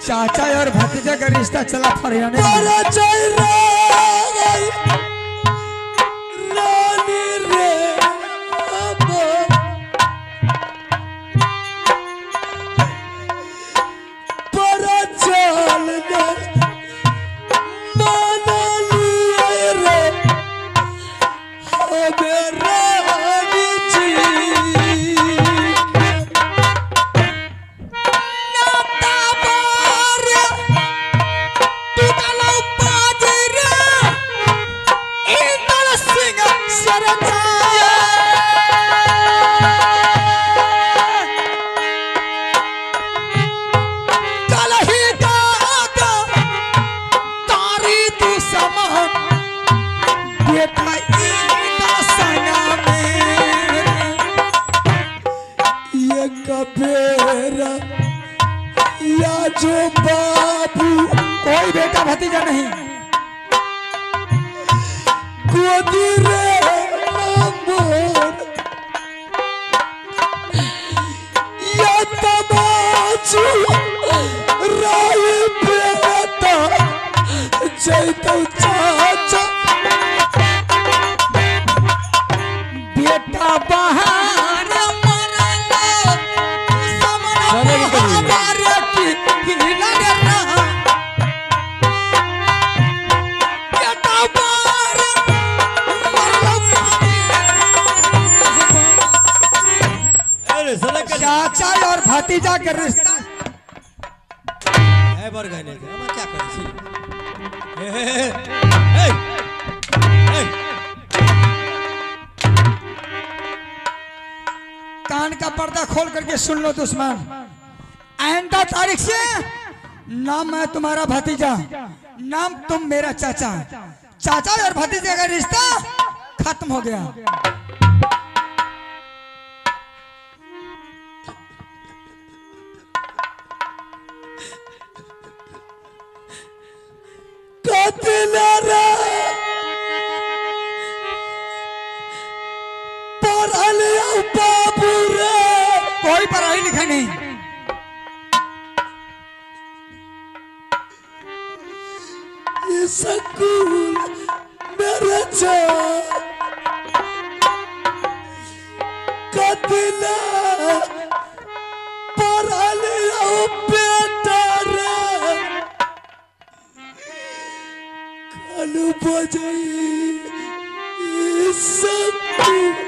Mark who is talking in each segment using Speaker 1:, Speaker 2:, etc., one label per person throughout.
Speaker 1: चाचा और भतीजा का रिश्ता चला फरियाने या जो बाबू कोई बेटा भतीजा नहीं गोदी रे मोर या तमाचू राय बेटा जैतो चाचा बेटा बाहर चाचा और भतीजा के रिश्ता
Speaker 2: है बर गने हम क्या कर छी
Speaker 1: कान का पर्दा खोल करके सुन लो दुश्मन आइंदा तारीख से नाम मैं तुम्हारा भतीजा नाम तुम मेरा चाचा चाचा और भतीजे का रिश्ता खत्म हो गया बाबू रे कोई पढ़ाई लिखाई नहीं ये स्कूल मेरे कतिला पढ़ा लिया बेटा रे कालू बजाई स्कूल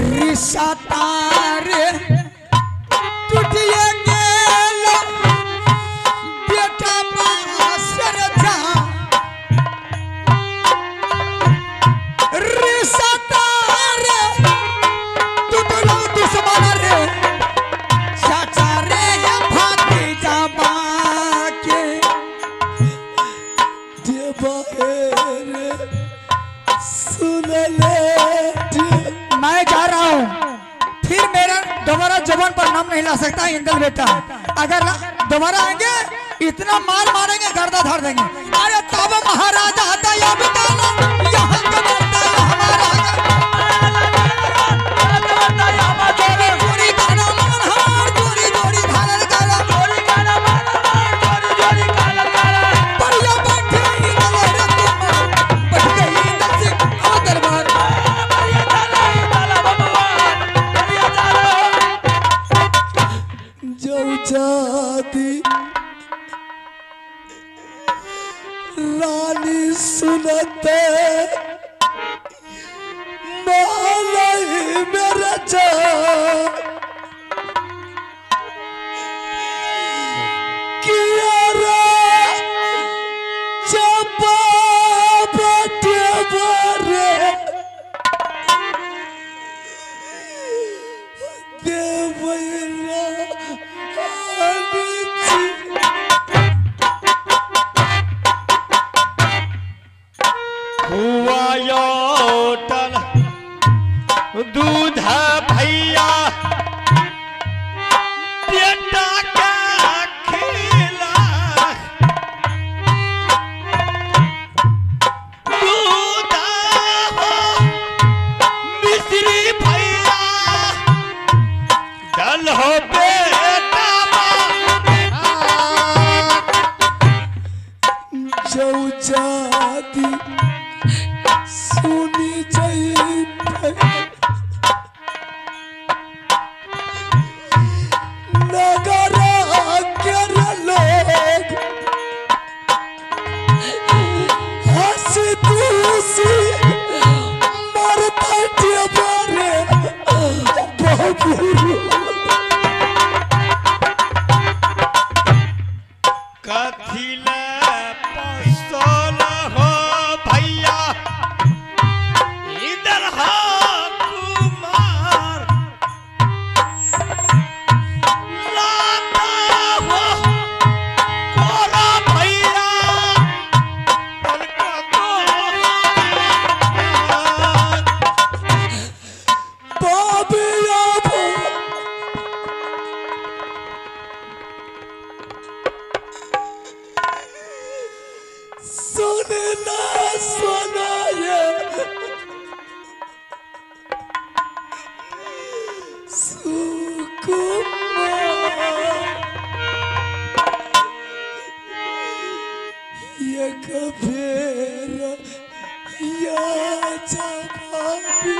Speaker 1: रिश्ता रे टूटिए गेल बेटा बासर जा रिश्ता रे टूटलो दुश्मन रे चाचा रे भतीजा बाके मैं जा रहा हूँ, फिर मेरा दोबारा जबान पर नाम नहीं ला सकता इंदल बेटा। अगर दोबारा आएंगे इतना मार मारेंगे गर्दा धर देंगे। अरे तब महाराजा आता या बेटा यहाँ का बेटा हमारा
Speaker 3: रानी सुनते मालाई मेरा जा किया रे चपा बटे बारे देवैरा
Speaker 2: हुआयोटल दूध भैया बेटा का खिला दूध हो मिश्री भैया दल हो बेटा
Speaker 3: जाती सुनी चाहिए नगर के लोग हंसी दूसी मरता बारे
Speaker 2: कथिला पसल हो भैया इधर हो कुमार लाता हो कोरा भैया पलका तो
Speaker 3: बाबिया सुने ना सुनाए ये कबीर या जवाबी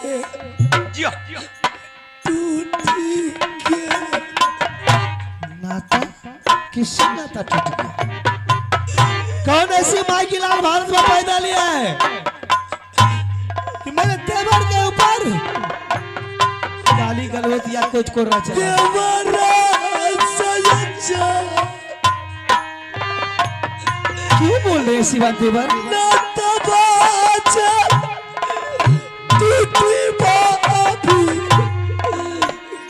Speaker 2: जिया
Speaker 3: टूटी के
Speaker 4: नाता किससे नाता टूट गया? कौन ऐसी माँ की लाल भारत में पैदा लिया है कि मेरे तेवर के ऊपर गाली गलौज या कुछ को रचा?
Speaker 3: देवरा सयजा
Speaker 4: क्यों बोल रहे हैं शिवा तेवर?
Speaker 3: नाता बाजा टूटी बाबी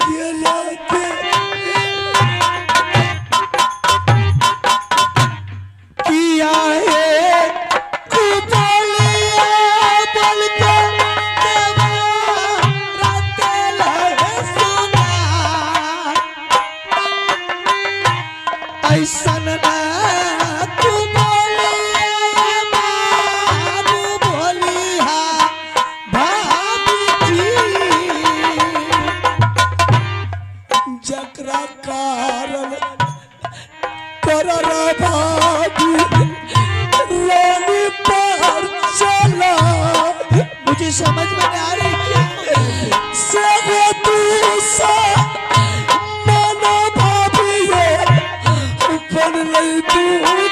Speaker 3: गेला के
Speaker 4: किया है कुबलिया बोल के देवरा तेल है सुना, ऐसन ना तू बोलिया बाबू बोलिया भाभी जी।
Speaker 3: जकरा कारण कररा भाभी रानी पर चला
Speaker 4: मुझे समझ में नहीं आ रही क्या
Speaker 3: सब तू सा माना भाभी बन लई दुनिया में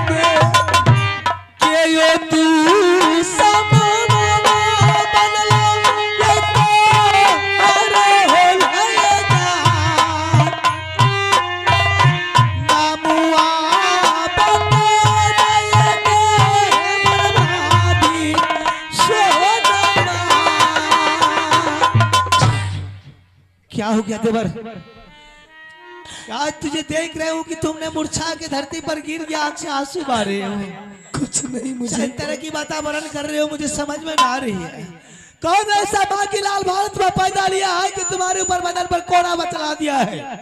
Speaker 4: के यो तू समाना बनला ये तो अरे हो लगा नामुआ बता दे बर्बादी सोना। क्या हो गया देवर? आज तुझे देख रहे हूँ कि तुमने मूर्छा के धरती पर गिर गया, आंख से आंसू बह रहे हो।
Speaker 3: कुछ नहीं मुझे
Speaker 4: किस तरह की वातावरण कर रहे हो मुझे समझ में ना आ रही है। कौन ऐसा माँ की लाल भारत में पैदा लिया है कि तुम्हारे ऊपर बदन पर कोना बतला दिया है?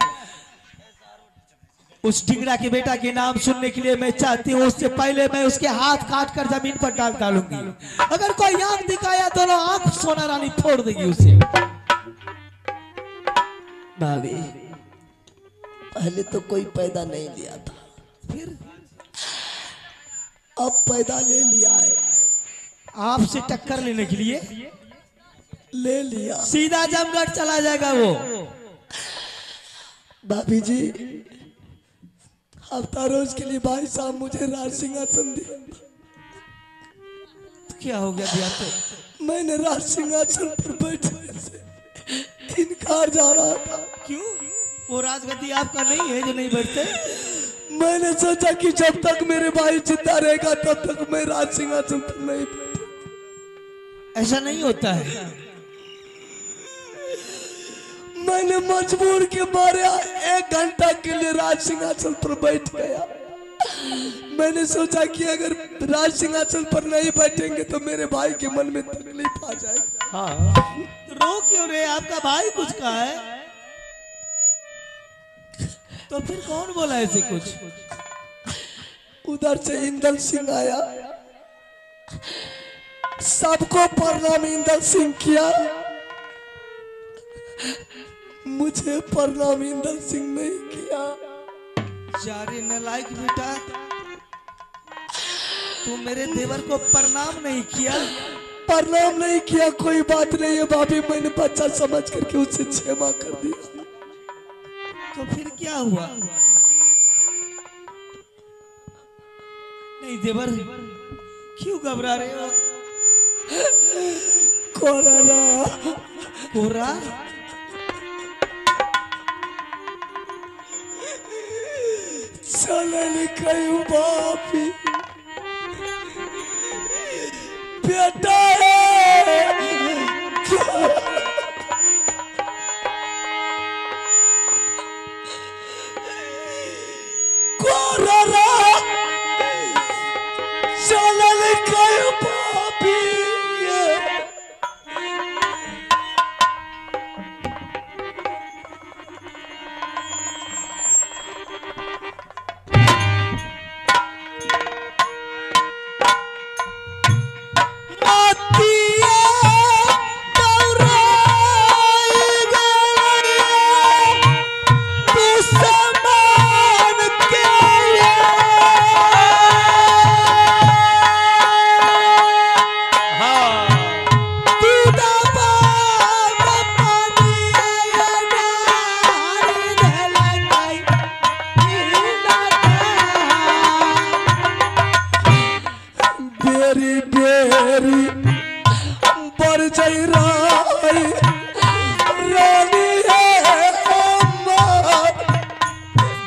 Speaker 4: उस टिंगरा के बेटा के नाम सुनने के लिए मैं चाहती हूँ, उससे पहले मैं उसके हाथ काट कर जमीन पर डाल डालूंगी। अगर कोई आंख दिखाया दोनों आंख सोना रानी फोड़ देगी उसे।
Speaker 3: भाभी पहले तो कोई पैदा नहीं लिया था,
Speaker 4: फिर
Speaker 3: अब पैदा ले लिया है।
Speaker 4: आपसे टक्कर लेने के लिए
Speaker 3: ले लिया
Speaker 4: सीधा जमगढ़ चला जाएगा वो।
Speaker 3: भाभी जी हफ्ता रोज के लिए भाई साहब मुझे राज सिंहासन दिया।
Speaker 4: क्या हो गया दिया तो?
Speaker 3: मैंने राज सिंहासन पर बैठने से इनकार जा रहा था।
Speaker 4: क्यों? वो राजगद्दी आपका नहीं है जो नहीं बैठते?
Speaker 3: मैंने सोचा कि जब तक मेरे भाई जिंदा रहेगा तब तक मैं राज सिंहासन पर नहीं बैठूं।
Speaker 4: ऐसा नहीं होता है।
Speaker 3: मैंने मजबूर के मारे 1 घंटा के लिए राज सिंहासन पर बैठ गया। मैंने सोचा कि अगर राज सिंहासन पर नहीं बैठेंगे तो मेरे भाई के मन में तकलीफ आ जाएगी।
Speaker 4: हाँ। तो रो क्यों रहे? आपका भाई कुछ कहा है तो फिर कौन बोला ऐसे कुछ?
Speaker 3: उधर से इंदल सिंह आया, सबको प्रणाम इंदल सिंह किया, मुझे प्रणाम इंदल सिंह नहीं किया।
Speaker 4: जारे नालायक बेटा, तू मेरे देवर को प्रणाम नहीं किया?
Speaker 3: प्रणाम नहीं किया कोई बात नहीं है भाभी, मैंने बच्चा समझ करके उसे क्षमा कर दिया।
Speaker 4: तो फिर क्या हुआ? नहीं देवर, क्यों घबरा रहे हो?
Speaker 3: कोरारा
Speaker 4: कोरा
Speaker 3: चलन कई बापी बेटा कोरारा चलन कई बापी पर जई राई रानी है अमर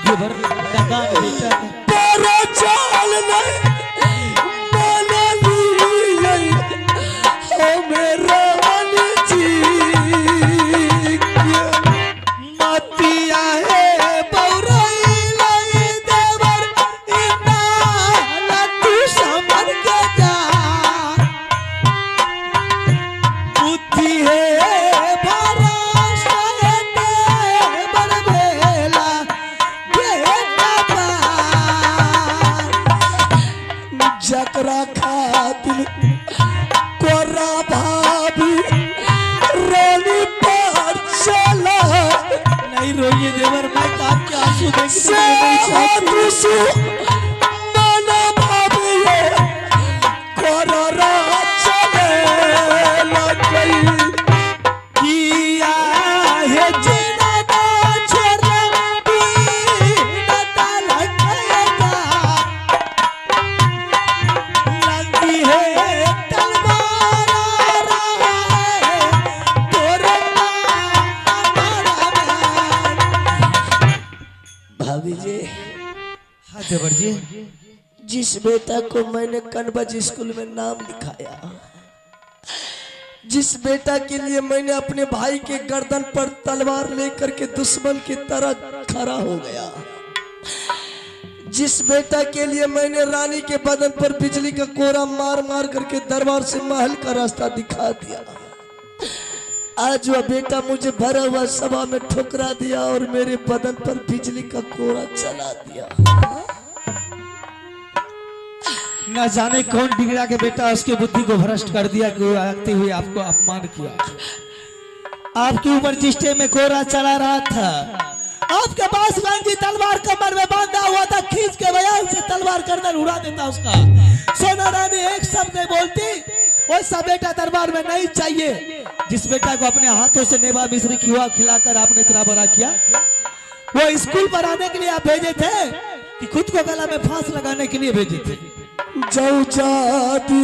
Speaker 4: देवर लगा बेटा
Speaker 3: पर चाल नहीं मनली हमें रानी जी
Speaker 4: मतिया है बौरई लाई देवर इना ना तू समझ के जा बुद्धि है भरोसा है देवर बेला बेटा पार
Speaker 3: जकरा खातिर कोरा भाभी रानी पर चला
Speaker 4: नहीं रोइए देवर मैं आपके आंसू देख
Speaker 3: से हाथुसु माना भाभी कोरा चले लगई
Speaker 4: किया है जीना दा छोरा पीना ता लगेगा लगी है तलवार रहा है तोरे हमारा
Speaker 3: भाभी जी
Speaker 4: हाँ देवर जी
Speaker 3: जिस बेटा को मैंने कन्वज स्कूल में नाम लिखाया जिस बेटा के लिए मैंने अपने भाई के गर्दन पर तलवार लेकर के दुश्मन की तरह खड़ा हो गया जिस बेटा के लिए मैंने रानी के बदन पर बिजली का कोरा मार मार करके दरबार से महल का रास्ता दिखा दिया आज वह बेटा मुझे भरा हुआ सभा में ठुकरा दिया और मेरे बदन पर बिजली का कोरा चला दिया
Speaker 4: न जाने कौन डिगरा के बेटा उसके बुद्धि को भ्रष्ट कर दिया कि वो आते हुए आपको अपमान किया आपके ऊपर जिस्टे में कोरा चला रहा था आपके पास गांधी तलवार कमर में बांधा हुआ था खींच के बयान से तलवार करदर उड़ा देता उसका सोना रानी एक शब्द नहीं बोलती वैसा बेटा दरबार में नहीं चाहिए जिस बेटा को अपने हाथों से नेवा मिश्री खिवा खिलाकर आपने इतना बड़ा किया वो स्कूल पर आने के लिए आप भेजे थे कि खुद को गला में फांस लगाने के लिए भेजे थे
Speaker 3: जाऊ जाती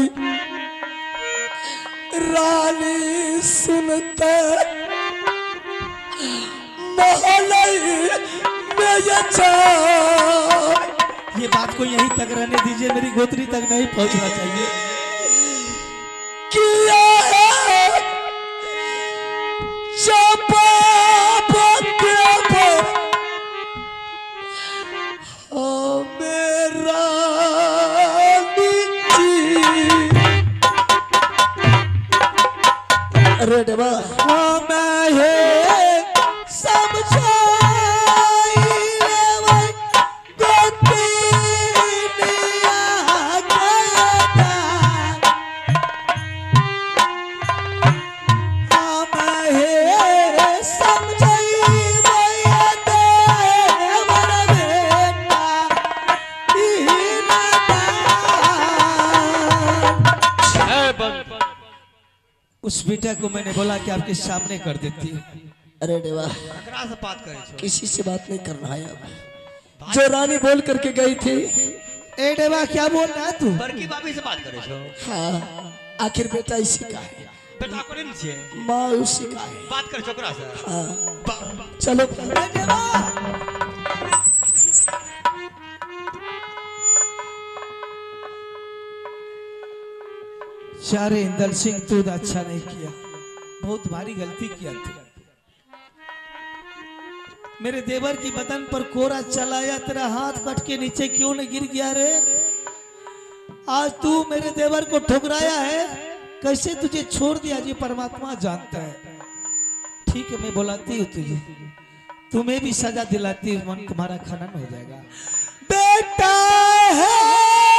Speaker 3: रानी सुनते मोहल्ले में
Speaker 4: ये बात को यहीं तक रहने दीजिए मेरी गोत्री तक नहीं पहुंचना चाहिए
Speaker 3: किया है चपा मेरा अरे देवा
Speaker 4: उस बेटा को मैंने बोला कि आपके सामने कर देती है
Speaker 3: अरे देवा
Speaker 2: ककरा से बात करे छो
Speaker 3: किसी से बात नहीं करना है अब जो रानी बोल करके गई थी
Speaker 4: ए देवा क्या बोल रहा है तू
Speaker 2: बड़की भाभी से बात करे छो
Speaker 3: हाँ आखिर बेटा इसी का है
Speaker 2: बेटा को नहीं छे
Speaker 3: माँ उसी का है
Speaker 2: बात करे छोकरा से
Speaker 3: हाँ चलो
Speaker 4: चारे इंदल सिंह तू अच्छा नहीं किया बहुत भारी गलती किया तू मेरे देवर की बदन पर कोरा चलाया तेरा हाथ कट के नीचे क्यों नहीं गिर गया रे आज तू मेरे देवर को ठुकराया है कैसे तुझे छोड़ दिया जी परमात्मा जानता है ठीक है मैं बुलाती हूँ तुझे तुम्हें भी सजा दिलाती हूँ मन तुम्हारा खनन हो जाएगा बेटा है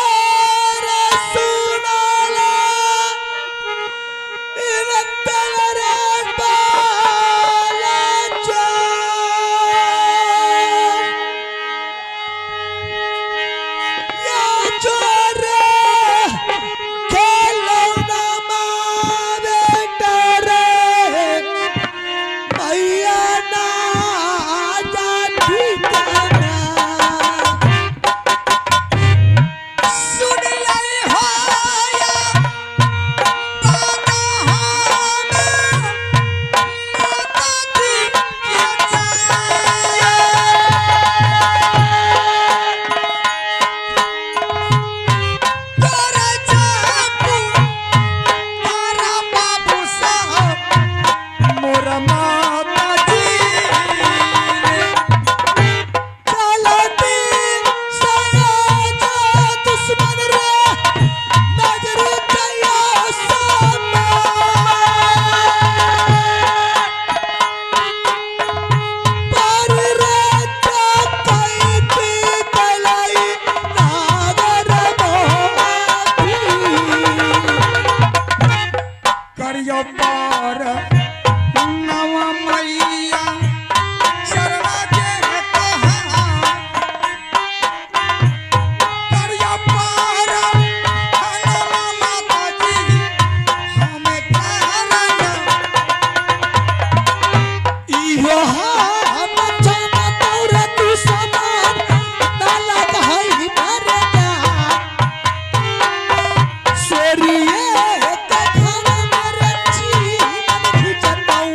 Speaker 1: करियो पार नवा मैया शरणा के कहा करियो पार नवा माता जी हमें करना
Speaker 4: इहो हम जाना तोरा तू समान नाला भाई मर जा सोरिए कखन मरची मन जताऊ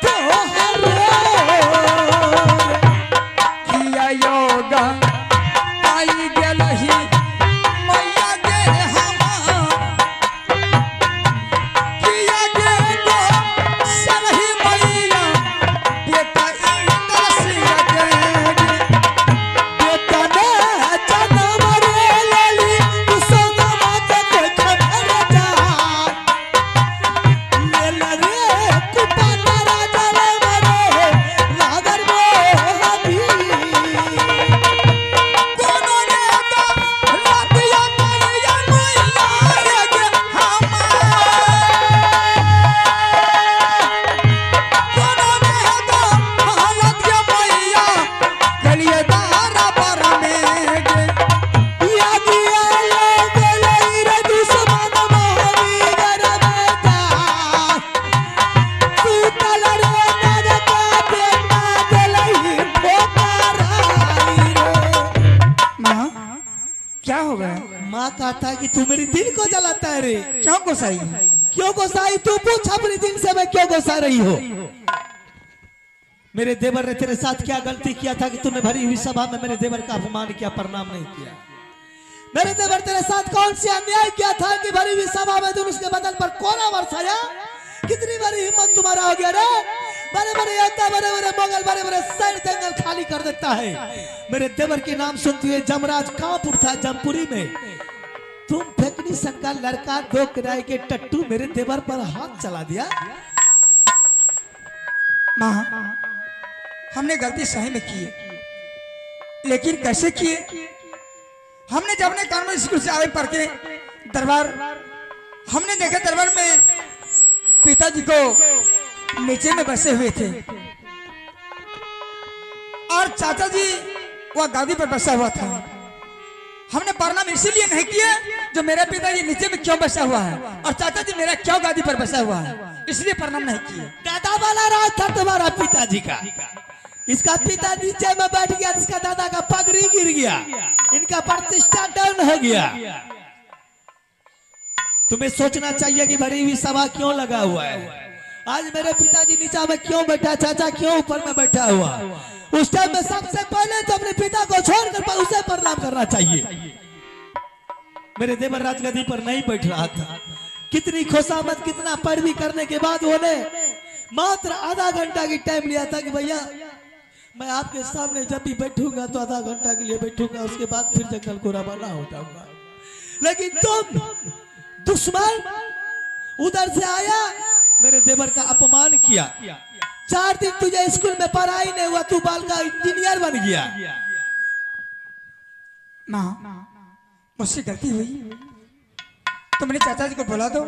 Speaker 4: तोहर
Speaker 1: किया योगा आई गेलही मैया गे हम किया गे गो सरही मैया बेटा इंद्र सिंह गे
Speaker 4: बेटा ने जन्म रे लेली तू संग मत खबर जा लेला रे कुपा तारा जले मरे लागल मोहबी
Speaker 1: कोनो ने तो लतिया मैया मैया गे हम कोनो ने तो लतिया मैया गलिए दारा पर में गे
Speaker 4: या दिया ले गेले रे दुश्मन मोहबी गरबता तू तलर नर का बेटा देलही ठोकराई रे
Speaker 1: माँ क्या हो गया?
Speaker 4: माँ कहता है कि तू मेरी दिल को जलाता है रे
Speaker 1: क्यों गुस्साई?
Speaker 4: क्यों गुस्साई तू पूछ अपने दिल से मैं क्यों गुस्सा रही हो मेरे देवर ने तेरे साथ क्या गलती किया था कि तूने भरी हुई सभा में मेरे देवर का अपमान किया प्रणाम नहीं किया मेरे देवर तेरे साथ कौन सी अन्याय किया था कि भरी हुई सभा में तूने उसके बदन पर कोना बरसाया कितनी बड़ी हिम्मत तुम्हारा हो गया रे बड़े बड़े योद्धा बड़े बड़े मोगल बड़े बड़े सैन्य जंगल खाली कर देता है मेरे देवर के नाम सुनते हुए जमराज कांप उठा जमपुरी में तुम फेकनी सन का लड़का दो किराए के टट्टू मेरे देवर पर हाथ चला दिया
Speaker 1: माँ हमने गलती सही में की है। लेकिन कैसे किए? हमने जब अपने कानून स्कूल से आगे पढ़ के दरबार हमने देखा दरबार में पिताजी को नीचे में बसे हुए थे और चाचा जी वह गादी पर बसा हुआ था। हमने प्रणाम इसीलिए नहीं किया जो मेरा पिताजी नीचे में क्यों बसा हुआ है और चाचा जी मेरा क्यों गादी पर बसा हुआ है, इसलिए प्रणाम नहीं किए।
Speaker 4: दादा वाला राज था तुम्हारा पिताजी का इसका पिता नीचे में बैठ गया इसका दादा का पगड़ी गिर गया इनका प्रतिष्ठा डाउन हो गया तुम्हें सोचना चाहिए कि भरी हुई सभा क्यों लगा हुआ है आज मेरे पिताजी नीचा में क्यों बैठा चाचा क्यों ऊपर में बैठा हुआ उस टाइम में सबसे पहले तो अपने पिता को छोड़कर उसे प्रणाम करना चाहिए मेरे देवर राजगद्दी पर नहीं बैठ रहा था कितनी खुशामद कितना पैरवी करने के बाद उन्हें मात्र आधा घंटा की टाइम लिया था कि भैया मैं आपके सामने जब भी बैठूंगा तो आधा घंटा के लिए बैठूंगा उसके बाद फिर जंगल को रवाना हो जाऊंगा लेकिन तुम दुश्मन उधर से आया मेरे देवर का अपमान किया 4 दिन तुझे स्कूल में पढ़ाई नहीं हुआ तू बाल का इंजीनियर बन गया
Speaker 1: माँ मुझसे गलती हुई तुमने चाचा जी को बुला दो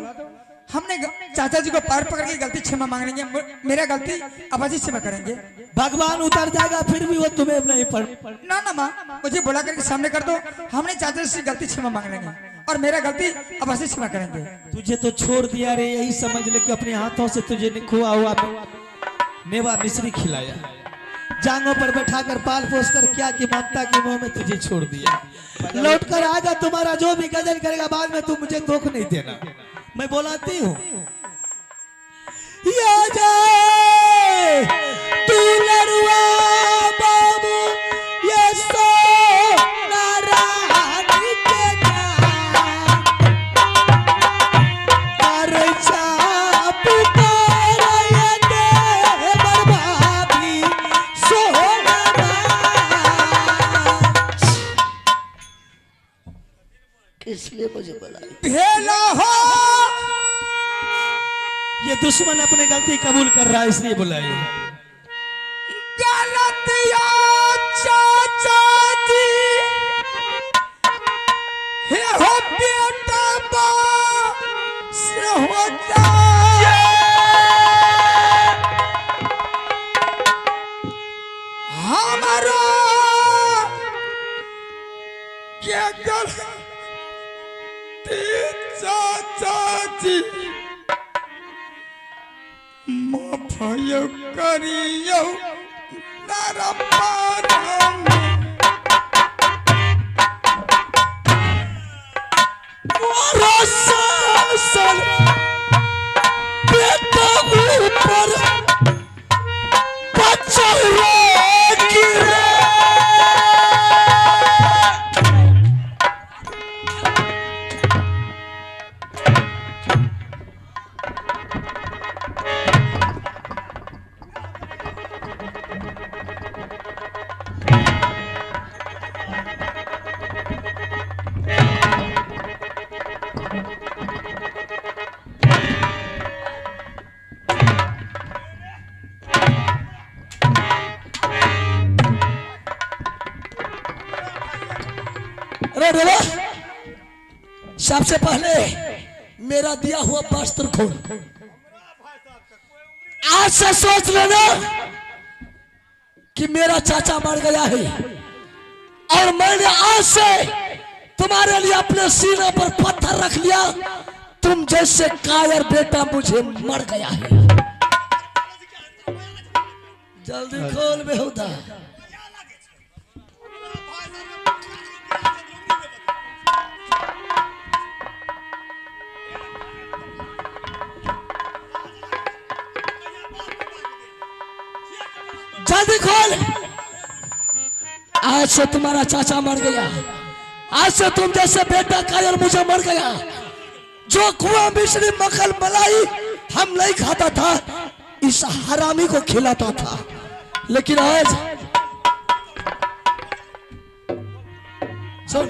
Speaker 1: हमने चाचा जी को पैर पकड़ के गलती क्षमा मांग लेंगे मेरा गलती अबाजी क्षमा करेंगे
Speaker 4: भगवान उतर जाएगा फिर भी वो तुम्हें नहीं पढ़
Speaker 1: ना ना माँ मुझे बुला करके सामने कर दो हमने चाचा जी से गलती क्षमा मांग लेंगे और मेरा गलती अबाजी क्षमा करेंगे।
Speaker 4: तुझे तो छोड़ दिया रे यही समझ ले कि अपने हाथों से तुझे खोआ हुआ मेवा मिश्री खिलाया जांगों पर बैठाकर पाल पोस कर क्या कि ममता की मुंह में तुझे छोड़ दिया लौट कर आगा तुम्हारा जो भी गजल करेगा बाद में तुम मुझे दुख नहीं देना मैं बोलाती हूँ तू लड़ुआ बाबू ये सो नारायणी के
Speaker 3: इसलिए मुझे बुलाया
Speaker 1: भेला हो
Speaker 4: ये दुश्मन अपने गलती कबूल कर रहा है इसलिए बुलाए
Speaker 1: गलतिया चाचा जी हे हो बेटा बा से होता यो करियो दरबारम
Speaker 3: रसल बेटा ऊपर पचल गिरे सबसे पहले मेरा दिया हुआ वस्त्र खोल। आज से सोच लेना कि मेरा चाचा मर गया है और मैंने आज से तुम्हारे लिए अपने सीने पर पत्थर रख लिया। तुम जैसे कायर बेटा मुझे मर गया है। जल्दी खोल बेहुदा। जल्दी खोल। आज से तुम्हारा चाचा मर गया। आज से तुम जैसे बेटा कायर मुझे मर गया। जो कुआ मिश्री मक्खन मलाई हम नहीं खाता था, इस हरामी को खिलाता था। लेकिन आज सुन,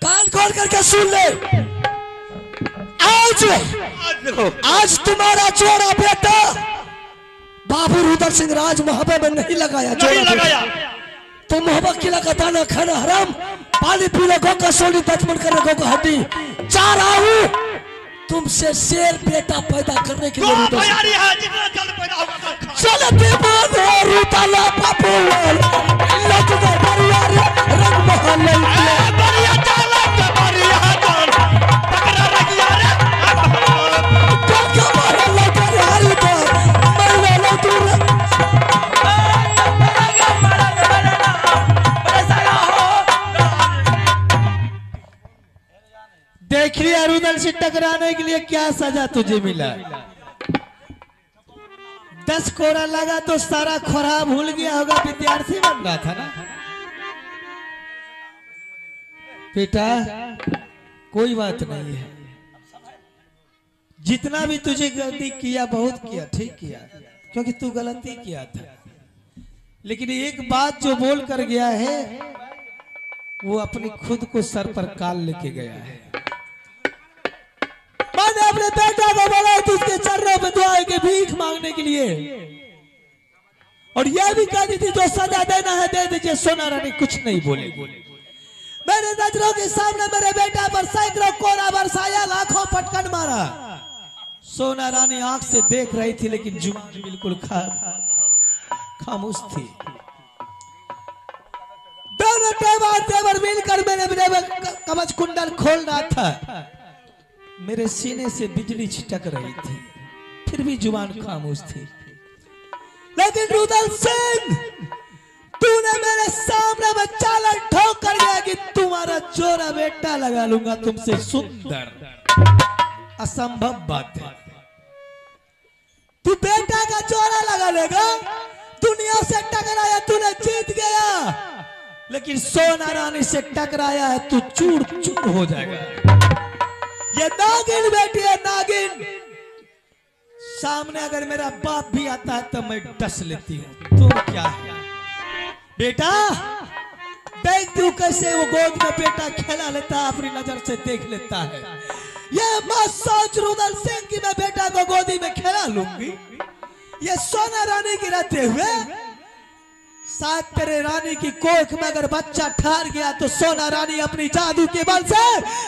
Speaker 3: कान खोल करके सुन ले। आज तुम्हारा चोरा बेटा बाबू रुद्र सिंह राज मोहब्बत में नहीं लगाया। तुम मोहब्बत की लगाता ना खाना हराम, पानी पी लो का सोनी दतमन करे गो का हड्डी चार आऊ। तुमसे शेर बेटा पैदा करने के लिए चलते बांधो रूताला पापो लग गए परिवार रंग महल बढ़िया चाला के बढ़िया जान पकड़ा रखिया रे पक्का मार लग हरी तो मरने लो तू
Speaker 4: देख लिया रुदल से टकराने के लिए क्या सजा तुझे मिला। 10 कोड़ा लगा तो सारा खोरा भूल गया होगा। विद्यार्थी बन रहा था ना बेटा। कोई बात नहीं है। जितना भी तुझे गलती किया बहुत किया, ठीक किया, क्योंकि तू गलती किया था। लेकिन एक बात जो बोल कर गया है वो अपनी खुद को सर पर काल लेके गया है। मैंने अपने बेटा को बोला तुझके चरणों पे दुआ के भीख मांगने के लिए, और यह भी कह दी थी जो सजा देना है दे दीजिए। सोना रानी कुछ नहीं बोले। मेरे नजरों के सामने मेरे बेटा पर सैकड़ों कोड़ा बरसाया, लाखों पटकन मारा। सोना रानी आंख से देख रही थी लेकिन जुबान बिल्कुल खामोश थी। दोनों तेवर मिलकर मेरे कवच कुंडल खोल रहा था। मेरे सीने से बिजली छिटक रही थी, फिर भी जुबान खामोश थी। लेकिन रुदल सिंह, तूने मेरे सामने में चालन ठोक कर गया कि तुम्हारा चोरा बेटा लगा लूंगा तुमसे सुंदर। असंभव बात है। तू बेटा का चोरा लगा लेगा। दुनिया से टकराया तूने जीत गया, लेकिन सोना रानी से टकराया है तू चूर चूर हो जाएगा। ये नागिन बेटी है, नागिन। सामने अगर मेरा बाप भी आता है तो मैं डस लेती हूँ। तुम क्या है बेटा? देख तू कैसे वो गोद में बेटा खेला लेता है, अपनी नजर से देख लेता है। ये मत सोच रुदल सिंह की मैं बेटा को गोदी में खेला लूंगी। ये सोना रानी गिराते हुए शायद तेरे रानी की कोख में अगर बच्चा ठहर गया तो सोना रानी अपनी जादू के बल से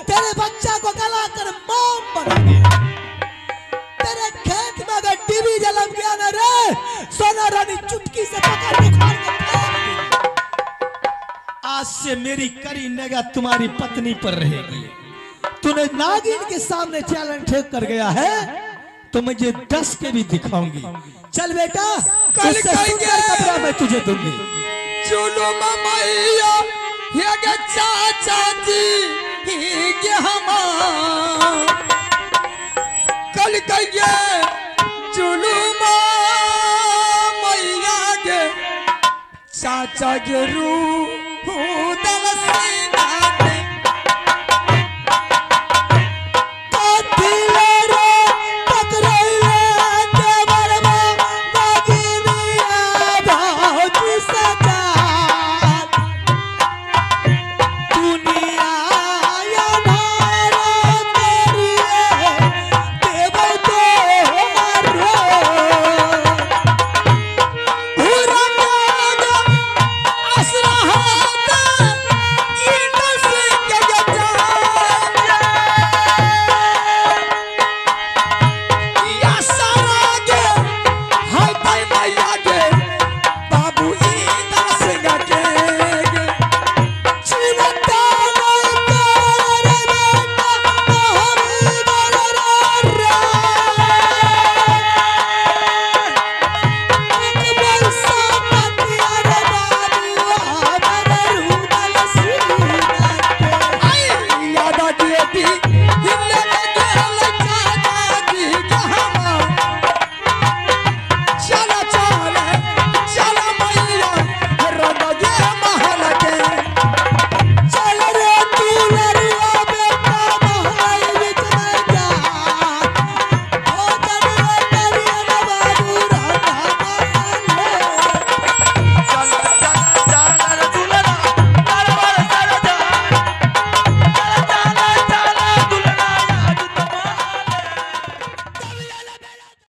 Speaker 4: तेरे बच्चा को गला कर मोम बना देगी। तेरे खेत में अगर टीवी जलम गया ना रे, सोना रानी चुटकी से पकड़ के उखाड़ के फेंक देगी। आज से मेरी कड़ी निगाह तुम्हारी पत्नी पर रहेगी। तूने नागिन के सामने चैलेंज ठेक कर गया है तो मुझे 10 के भी दिखाऊंगी। चल बेटा,
Speaker 1: कल
Speaker 4: इससे सुंदर कपड़ा मैं तुझे दूंगी।
Speaker 1: चलो मैया ये गे चाचा जी ये हमार कल कहिए चलो मैया गे चाचा के रूह